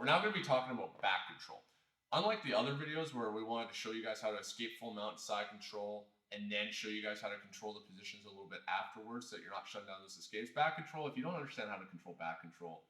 now going to be talking about back control. Unlike the other videos where we wanted to show you guys how to escape full mount side control and then show you guys how to control the positions a little bit afterwards so that you're not shutting down those escapes. Back control, if you don't understand how to control back control,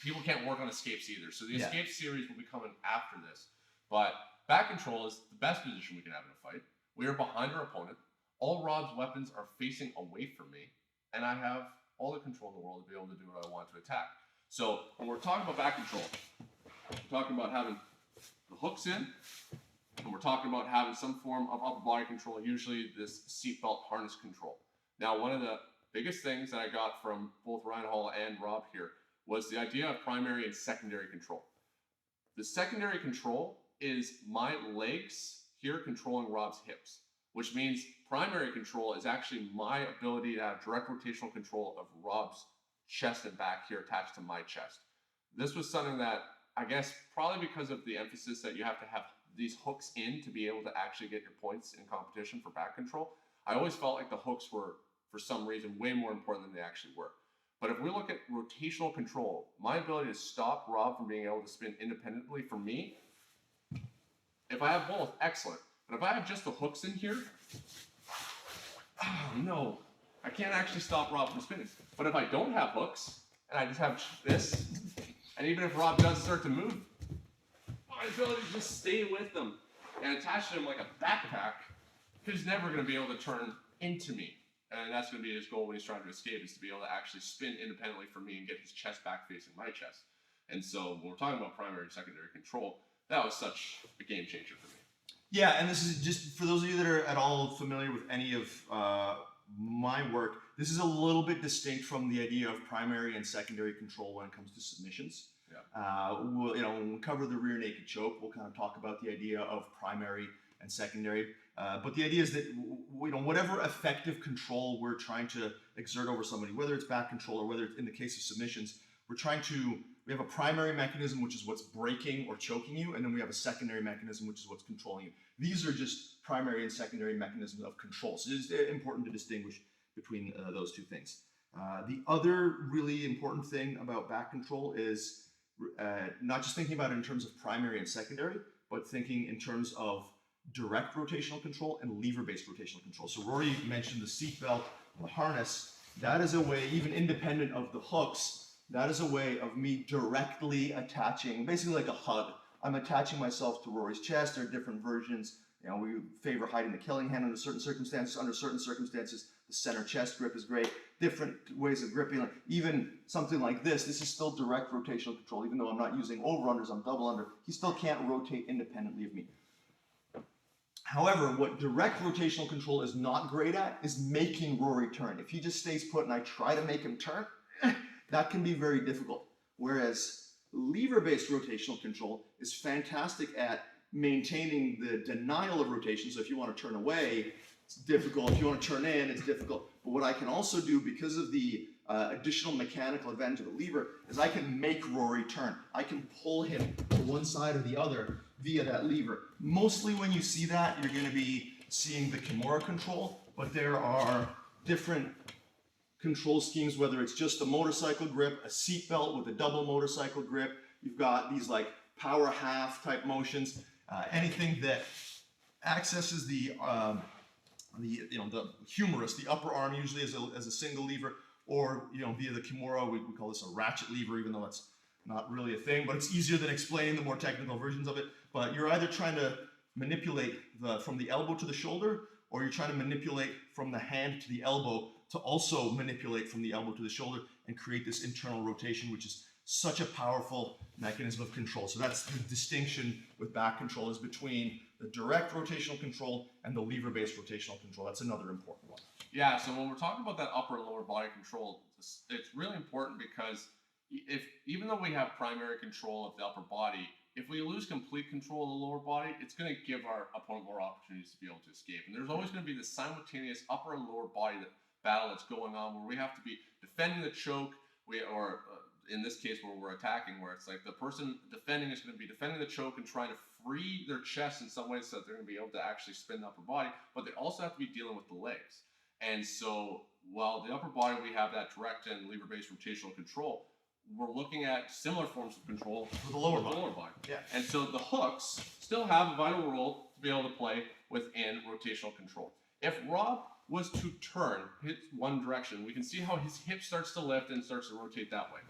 people can't work on escapes either. So the escape series will be coming after this. But back control is the best position we can have in a fight. We are behind our opponent. All Rob's weapons are facing away from me, and I have all the control in the world to be able to do what I want to attack. So when we're talking about back control, we're talking about having the hooks in, and we're talking about having some form of upper body control, usually this seatbelt harness control. Now, one of the biggest things that I got from both Ryan Hall and Rob here was the idea of primary and secondary control. The secondary control is my legs here controlling Rob's hips, which means primary control is actually my ability to have direct rotational control of Rob's chest and back here attached to my chest. This was something that, I guess, probably because of the emphasis that you have to have these hooks in to be able to actually get your points in competition for back control, I always felt like the hooks were, for some reason, way more important than they actually were. But if we look at rotational control, my ability to stop Rob from being able to spin independently for me, if I have both, excellent. But if I have just the hooks in here, oh no, I can't actually stop Rob from spinning. But if I don't have hooks, and I just have this, and even if Rob does start to move, my ability to just stay with them and attach to him like a backpack, he's never going to be able to turn into me. And that's going to be his goal when he's trying to escape, is to be able to actually spin independently from me and get his chest back facing my chest. And so when we're talking about primary and secondary control, that was such a game changer for me. Yeah, and this is just for those of you that are at all familiar with any of my work, this is a little bit distinct from the idea of primary and secondary control when it comes to submissions. Yeah. When we cover the rear naked choke, we'll kind of talk about the idea of primary and secondary. But the idea is that whatever effective control we're trying to exert over somebody, whether it's back control or whether it's in the case of submissions, we have a primary mechanism, which is what's breaking or choking you, and then we have a secondary mechanism, which is what's controlling you. These are just primary and secondary mechanisms of control. So it's important to distinguish between those two things. The other really important thing about back control is not just thinking about it in terms of primary and secondary, but thinking in terms of direct rotational control and lever-based rotational control. So Rory mentioned the seatbelt, the harness. That is a way, even independent of the hooks, that is a way of me directly attaching, basically like a hug. I'm attaching myself to Rory's chest. There are different versions. We favor hiding the killing hand under certain circumstances. Under certain circumstances, the center chest grip is great. Different ways of gripping. Like even something like this is still direct rotational control. Even though I'm not using over-unders, I'm double under. He still can't rotate independently of me. However, what direct rotational control is not great at is making Rory turn. If he just stays put and I try to make him turn, that can be very difficult. Whereas lever-based rotational control is fantastic at maintaining the denial of rotation. So if you want to turn away, it's difficult. If you want to turn in, it's difficult. But what I can also do, because of the additional mechanical advantage of the lever, is I can make Rory turn. I can pull him to one side or the other via that lever. Mostly when you see that, you're going to be seeing the Kimura control, but there are different control schemes, whether it's just a motorcycle grip, a seatbelt with a double motorcycle grip. You've got these like power half type motions, anything that accesses the humerus, the upper arm, usually as a single lever, or via the Kimura. We call this a ratchet lever, even though that's not really a thing, but it's easier than explaining the more technical versions of it. But you're either trying to manipulate from the elbow to the shoulder, or you're trying to manipulate from the hand to the elbow to also manipulate from the elbow to the shoulder and create this internal rotation, which is such a powerful mechanism of control. So that's the distinction with back control, is between the direct rotational control and the lever-based rotational control. That's another important one. Yeah, so when we're talking about that upper and lower body control, it's really important because even though we have primary control of the upper body, if we lose complete control of the lower body, it's going to give our opponent more opportunities to be able to escape. And there's always going to be this simultaneous upper and lower body battle that's going on, where we have to be defending the choke, or in this case where we're attacking, where it's like the person defending is going to be defending the choke and trying to free their chest in some way so that they're going to be able to actually spin the upper body, but they also have to be dealing with the legs. And so while the upper body, we have that direct and lever-based rotational control, we're looking at similar forms of control For the lower body. body. Yeah. And so the hooks still have a vital role to be able to play within rotational control. If Rob was to turn his one direction, we can see how his hip starts to lift and starts to rotate that way.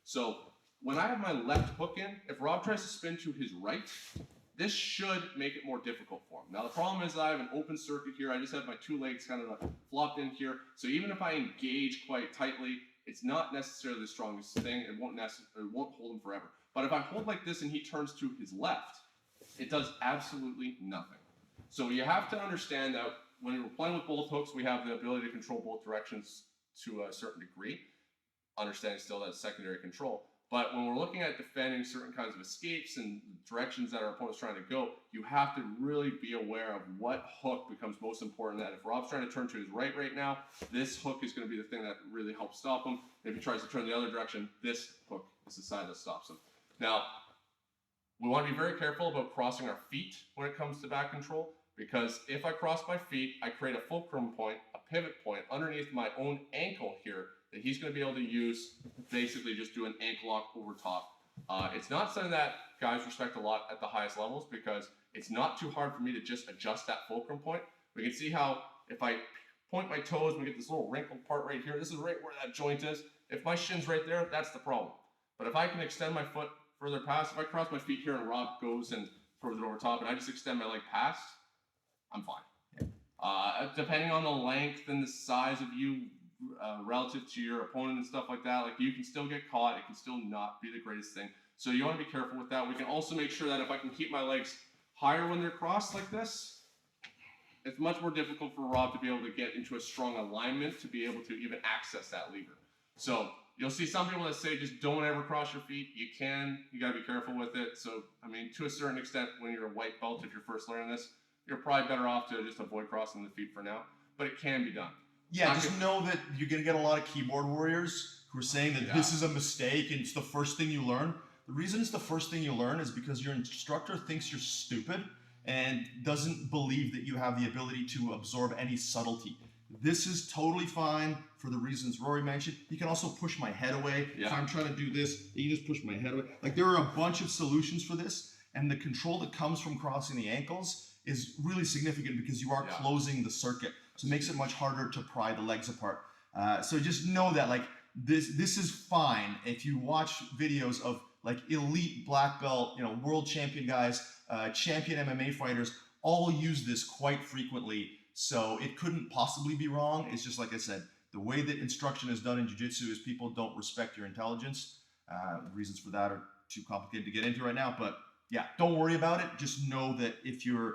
So when I have my left hook in, if Rob tries to spin to his right, this should make it more difficult for him. Now the problem is I have an open circuit here. I just have my two legs kind of flopped in here. So even if I engage quite tightly, it's not necessarily the strongest thing. It won't hold him forever. But if I hold like this and he turns to his left, it does absolutely nothing. So you have to understand that when we're playing with both hooks, we have the ability to control both directions to a certain degree. Understanding still that secondary control. But when we're looking at defending certain kinds of escapes and directions that our opponent's trying to go, you have to really be aware of what hook becomes most important. That if Rob's trying to turn to his right now, this hook is going to be the thing that really helps stop him. If he tries to turn the other direction, this hook is the side that stops him. Now, we want to be very careful about crossing our feet when it comes to back control, because if I cross my feet, I create a fulcrum point, a pivot point underneath my own ankle here that he's going to be able to use, basically just do an ankle lock over top. It's not something that guys respect a lot at the highest levels, because it's not too hard for me to just adjust that fulcrum point. We can see how if I point my toes, we get this little wrinkled part right here. This is right where that joint is. If my shin's right there, that's the problem. But if I can extend my foot further past, if I cross my feet here and Rob goes and throws it over top and I just extend my leg past, I'm fine. Depending on the length and the size of you relative to your opponent and stuff like that, like you can still get caught. It can still not be the greatest thing. So you want to be careful with that. We can also make sure that if I can keep my legs higher when they're crossed like this, it's much more difficult for Rob to be able to get into a strong alignment to be able to even access that lever. So you'll see some people that say just don't ever cross your feet. You got to be careful with it. So, I mean, to a certain extent, when you're a white belt, if you're first learning this, you're probably better off to just avoid crossing the feet for now, but it can be done. Yeah, just know that you're going to get a lot of keyboard warriors who are saying that this is a mistake and it's the first thing you learn. The reason it's the first thing you learn is because your instructor thinks you're stupid and doesn't believe that you have the ability to absorb any subtlety. This is totally fine for the reasons Rory mentioned. You can also push my head away. If I'm trying to do this, you just push my head away. Like, there are a bunch of solutions for this, and the control that comes from crossing the ankles is really significant because you are closing the circuit. So it makes it much harder to pry the legs apart. So just know that, like, this is fine if you watch videos of like elite black belt, world champion guys, champion MMA fighters, all use this quite frequently. So it couldn't possibly be wrong. It's just like I said, the way that instruction is done in jiu-jitsu is people don't respect your intelligence. The reasons for that are too complicated to get into right now. But yeah, don't worry about it. Just know that if you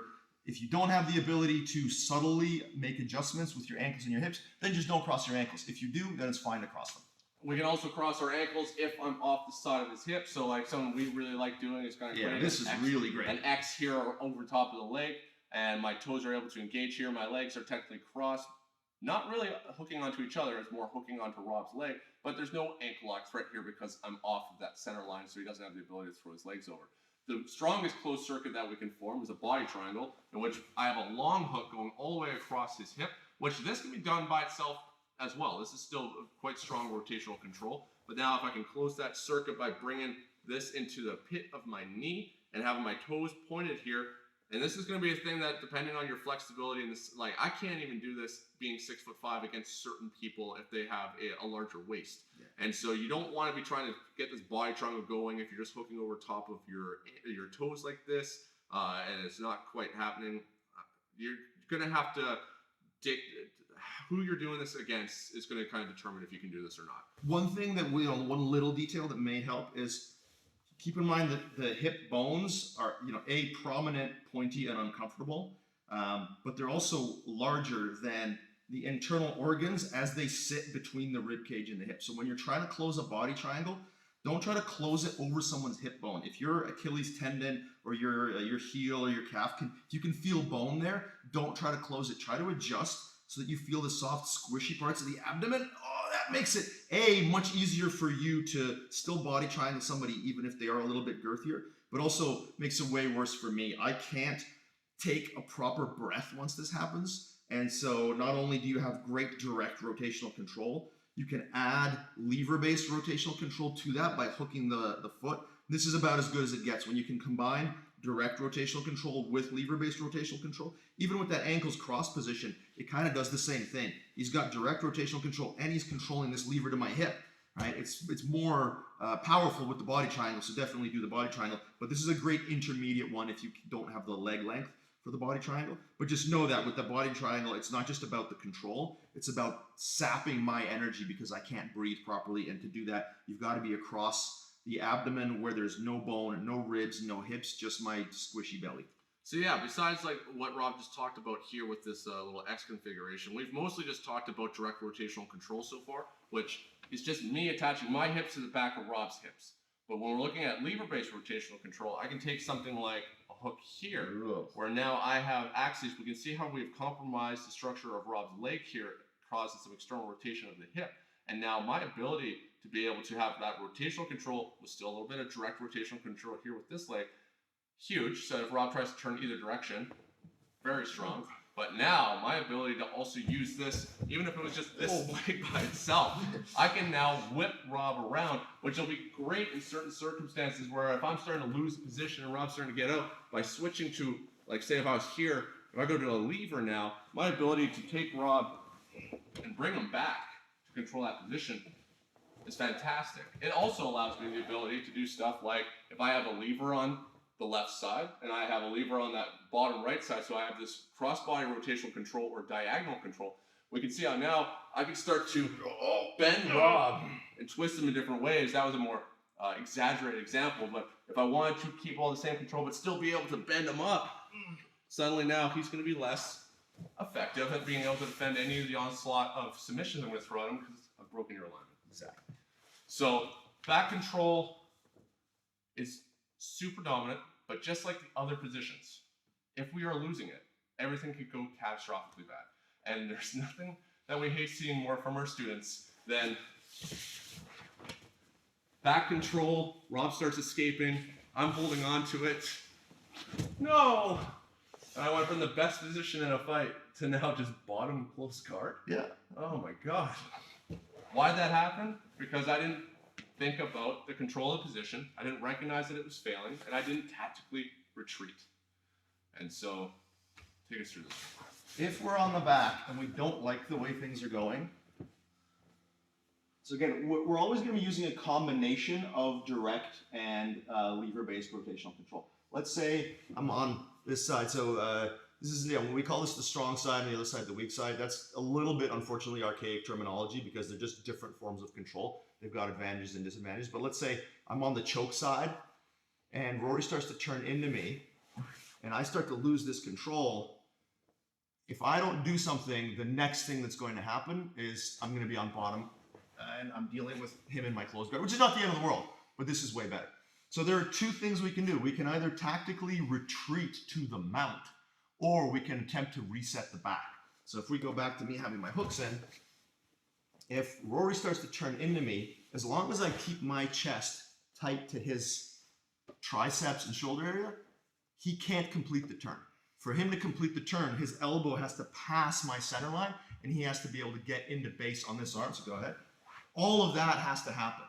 don't have the ability to subtly make adjustments with your ankles and your hips, then just don't cross your ankles. If you do, then it's fine to cross them. We can also cross our ankles if I'm off the side of his hip. So like something we really like doing is kind of creating this is really great. An X here over top of the leg, and my toes are able to engage here. My legs are technically crossed, not really hooking onto each other. It's more hooking onto Rob's leg, but there's no ankle lock threat here because I'm off of that center line, so he doesn't have the ability to throw his legs over. The strongest closed circuit that we can form is a body triangle, in which I have a long hook going all the way across his hip, which this can be done by itself as well. This is still quite strong rotational control. But now if I can close that circuit by bringing this into the pit of my knee and having my toes pointed here, and this is going to be a thing that, depending on your flexibility, and this, like, I can't even do this being 6'5" against certain people if they have a larger waist. And so you don't want to be trying to get this body triangle going if you're just hooking over top of your toes like this, and it's not quite happening. You're going to have to who you're doing this against is going to kind of determine if you can do this or not. One thing that one little detail that may help is keep in mind that the hip bones are, prominent, pointy, and uncomfortable, but they're also larger than the internal organs as they sit between the rib cage and the hip. So when you're trying to close a body triangle, don't try to close it over someone's hip bone. If your Achilles tendon or your heel or your calf, if you can feel bone there, don't try to close it. Try to adjust so that you feel the soft, squishy parts of the abdomen. Oh, that makes it, much easier for you to still body triangle somebody even if they are a little bit girthier, but also makes it way worse for me. I can't take a proper breath once this happens. And so not only do you have great direct rotational control, You can add lever-based rotational control to that by hooking the foot. This is about as good as it gets when you can combine direct rotational control with lever-based rotational control. Even with that ankles cross position, it kind of does the same thing. He's got direct rotational control and he's controlling this lever to my hip, right? It's more powerful with the body triangle, so definitely do the body triangle. But this is a great intermediate one if you don't have the leg length for the body triangle. But just know that with the body triangle, it's not just about the control, it's about sapping my energy because I can't breathe properly. And to do that, you've got to be across the abdomen where there's no bone, no ribs, no hips, just my squishy belly. So yeah, besides like what Rob just talked about here with this little X configuration, we've mostly just talked about direct rotational control so far, which is just me attaching my hips to the back of Rob's hips. But when we're looking at lever-based rotational control, I can take something like a hook here, where now I have axes. We can see how we've compromised the structure of Rob's leg here, causing some external rotation of the hip. And now my ability to be able to have that rotational control with still a little bit of direct rotational control here with this leg, huge. So if Rob tries to turn either direction, very strong. But now my ability to also use this, even if it was just this leg by itself, I can now whip Rob around, which will be great in certain circumstances where if I'm starting to lose position and Rob's starting to get out, by switching to, like say if I was here, if I go to a lever now, my ability to take Rob and bring him back to control that position is fantastic. It also allows me the ability to do stuff like if I have a lever on the left side and I have a lever on that bottom right side, so I have this cross-body rotational control or diagonal control, we can see how now I can start to bend Rob and twist him in different ways. That was a more exaggerated example, but if I wanted to keep all the same control but still be able to bend him up, suddenly now he's going to be less effective at being able to defend any of the onslaught of submissions I'm going to throw at him because I've broken your alignment. Exactly. So back control is super dominant, but just like the other positions, if we are losing it, everything could go catastrophically bad. And there's nothing that we hate seeing more from our students than back control, Rob starts escaping, I'm holding on to it. No! And I went from the best position in a fight to now just bottom close guard. Yeah. Oh my God. Why'd that happen? Because I didn't think about the control of the position, I didn't recognize that it was failing, and I didn't tactically retreat. And so, take us through this. If we're on the back and we don't like the way things are going, so again, we're always going to be using a combination of direct and lever-based rotational control. Let's say I'm on this side, so this is, when we call this the strong side and the other side the weak side, that's a little bit, unfortunately, archaic terminology because they're just different forms of control. They've got advantages and disadvantages. But let's say I'm on the choke side and Rory starts to turn into me and I start to lose this control. If I don't do something, the next thing that's going to happen is I'm going to be on bottom and I'm dealing with him in my closed guard, which is not the end of the world, but this is way better. So there are two things we can do. We can either tactically retreat to the mount or we can attempt to reset the back. So if we go back to me having my hooks in, if Rory starts to turn into me, as long as I keep my chest tight to his triceps and shoulder area, he can't complete the turn. For him to complete the turn, his elbow has to pass my center line and he has to be able to get into base on this arm, so go ahead. All of that has to happen.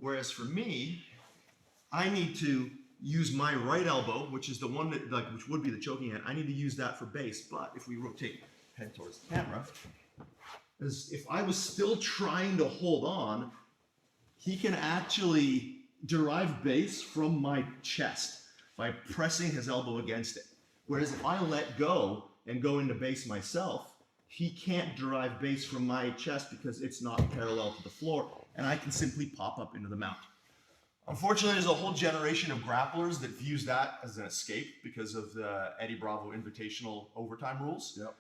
Whereas for me, I need to use my right elbow, which is the one that, which would be the choking hand. I need to use that for base, but if we rotate head towards the camera, is if I was still trying to hold on, he can actually derive base from my chest by pressing his elbow against it. Whereas if I let go and go into base myself, he can't derive base from my chest because it's not parallel to the floor, and I can simply pop up into the mount. Unfortunately, there's a whole generation of grapplers that views that as an escape because of the Eddie Bravo Invitational overtime rules. Yep.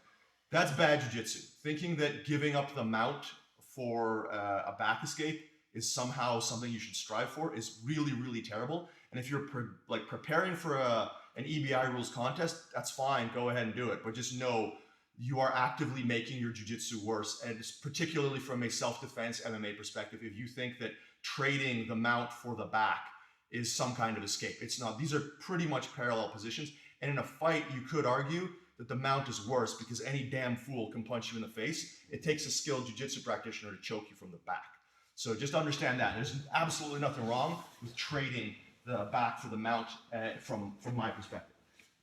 That's bad jiu-jitsu. Thinking that giving up the mount for a back escape is somehow something you should strive for is really, really terrible. And if you're preparing for an EBI rules contest, that's fine. Go ahead and do it. But just know you are actively making your jiu-jitsu worse. And it's particularly from a self-defense MMA perspective, if you think that trading the mount for the back is some kind of escape. It's not. These are pretty much parallel positions. And in a fight, you could argue that the mount is worse because any damn fool can punch you in the face. It takes a skilled jiu-jitsu practitioner to choke you from the back. So just understand that. There's absolutely nothing wrong with trading the back for the mount from my perspective.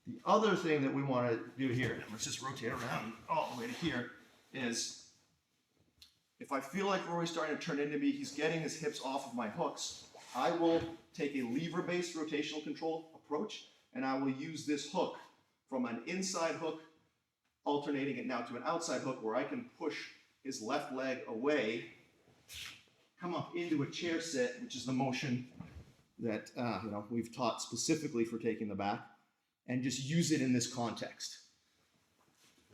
The other thing that we want to do here, let's just rotate around all the way to here, is if I feel like Rory's starting to turn into me, he's getting his hips off of my hooks, I will take a lever-based rotational control approach, and I will use this hook from an inside hook, alternating it now to an outside hook where I can push his left leg away, come up into a chair sit, which is the motion that we've taught specifically for taking the back, and just use it in this context.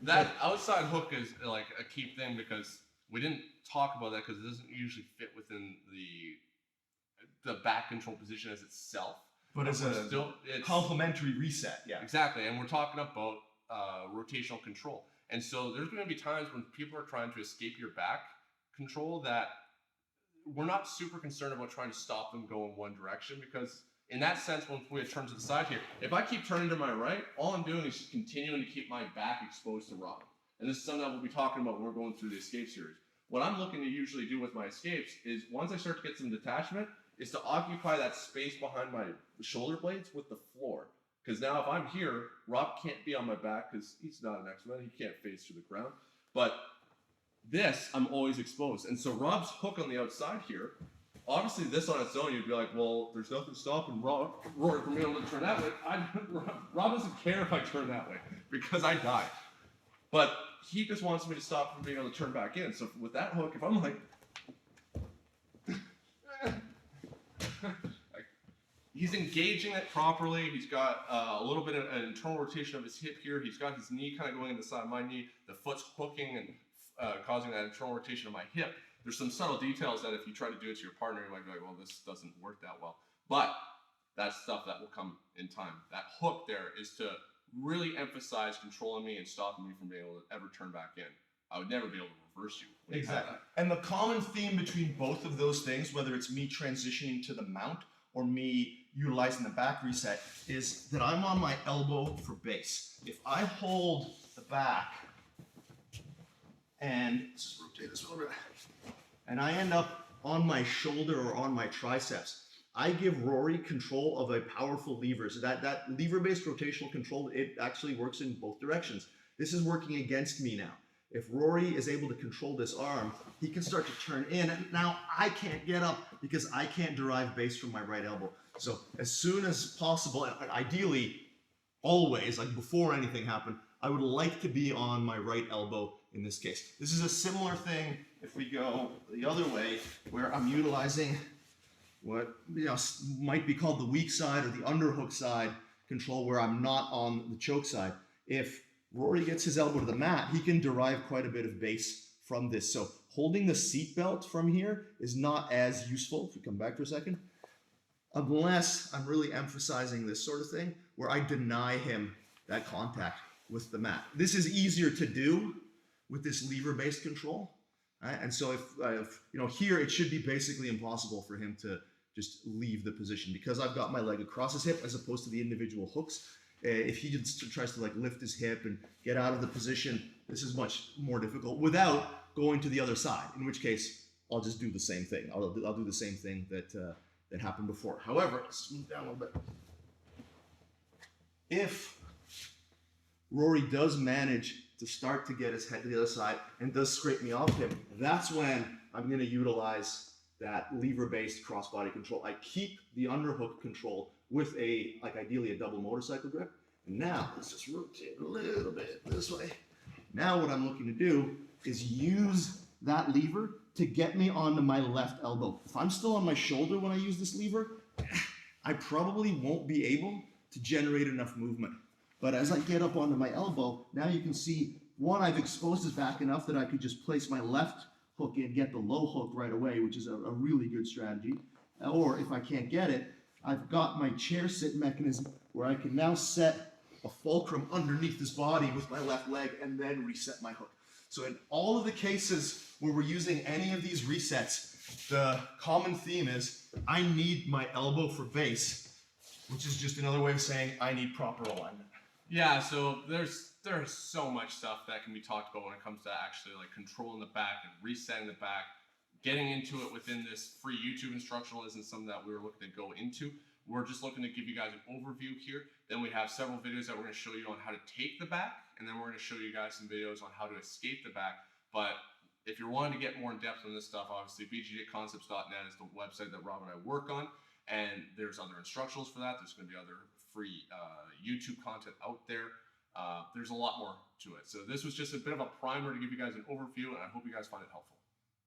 That outside hook is like a key thing because we didn't talk about that because it doesn't usually fit within the back control position as itself. But it's complementary reset, yeah. Exactly, and we're talking about rotational control. And so there's going to be times when people are trying to escape your back control that we're not super concerned about trying to stop them go in one direction, because in that sense, when we turn to the side here, if I keep turning to my right, all I'm doing is just continuing to keep my back exposed to Rob. And this is something that we'll be talking about when we're going through the escape series. What I'm looking to usually do with my escapes is once I start to get some detachment, is to occupy that space behind my shoulder blades with the floor. Because now if I'm here, Rob can't be on my back because he's not an X-Men. He can't face through the ground. But this, I'm always exposed. And so Rob's hook on the outside here, obviously this on its own, you'd be like, well, there's nothing stopping Rory from being able to turn that way. Rob doesn't care if I turn that way because I die. But he just wants me to stop from being able to turn back in. So with that hook, if I'm like, he's engaging it properly. He's got a little bit of an internal rotation of his hip here. He's got his knee kind of going in the side of my knee. The foot's hooking and causing that internal rotation of my hip. There's some subtle details that if you try to do it to your partner, you might be like, well, this doesn't work that well. But that's stuff that will come in time. That hook there is to really emphasize controlling me and stopping me from being able to ever turn back in. I would never be able to reverse you. Exactly. And the common theme between both of those things, whether it's me transitioning to the mount or me utilizing the back reset, is that I'm on my elbow for base. If I hold the back and let's just rotate this a little bit, and I end up on my shoulder or on my triceps, I give Rory control of a powerful lever. So that lever-based rotational control, it actually works in both directions. This is working against me now. If Rory is able to control this arm, he can start to turn in, and now I can't get up because I can't derive base from my right elbow. So as soon as possible, and ideally always, like before anything happened, I would like to be on my right elbow in this case. This is a similar thing if we go the other way, where I'm utilizing what might be called the weak side or the underhook side control, where I'm not on the choke side. If Rory gets his elbow to the mat, he can derive quite a bit of base from this. So holding the seat belt from here is not as useful, if we come back for a second, unless I'm really emphasizing this sort of thing where I deny him that contact with the mat. This is easier to do with this lever-based control. Right? And so if here, it should be basically impossible for him to just leave the position because I've got my leg across his hip as opposed to the individual hooks. If he just tries to like lift his hip and get out of the position, this is much more difficult without going to the other side, in which case I'll just do the same thing. I'll do the same thing that happened before. However, let's move down a little bit. If Rory does manage to start to get his head to the other side and does scrape me off him, that's when I'm going to utilize that lever-based cross-body control. I keep the underhook control with ideally a double motorcycle grip. And now, let's just rotate a little bit this way. Now what I'm looking to do is use that lever to get me onto my left elbow. If I'm still on my shoulder when I use this lever, I probably won't be able to generate enough movement. But as I get up onto my elbow, now you can see, one, I've exposed his back enough that I could just place my left hook in, get the low hook right away, which is a really good strategy. Or if I can't get it, I've got my chair sit mechanism where I can now set a fulcrum underneath his body with my left leg and then reset my hook. So in all of the cases where we're using any of these resets, the common theme is I need my elbow for base, which is just another way of saying I need proper alignment. Yeah, so there's so much stuff that can be talked about when it comes to actually like controlling the back and resetting the back. Getting into it within this free YouTube instructional isn't something that we were looking to go into. We're just looking to give you guys an overview here. Then we have several videos that we're going to show you on how to take the back, and then we're going to show you guys some videos on how to escape the back. But if you're wanting to get more in depth on this stuff, obviously bgdconcepts.net is the website that Rob and I work on, and there's other instructionals for that. There's going to be other free YouTube content out there. There's a lot more to it. So this was just a bit of a primer to give you guys an overview, and I hope you guys find it helpful.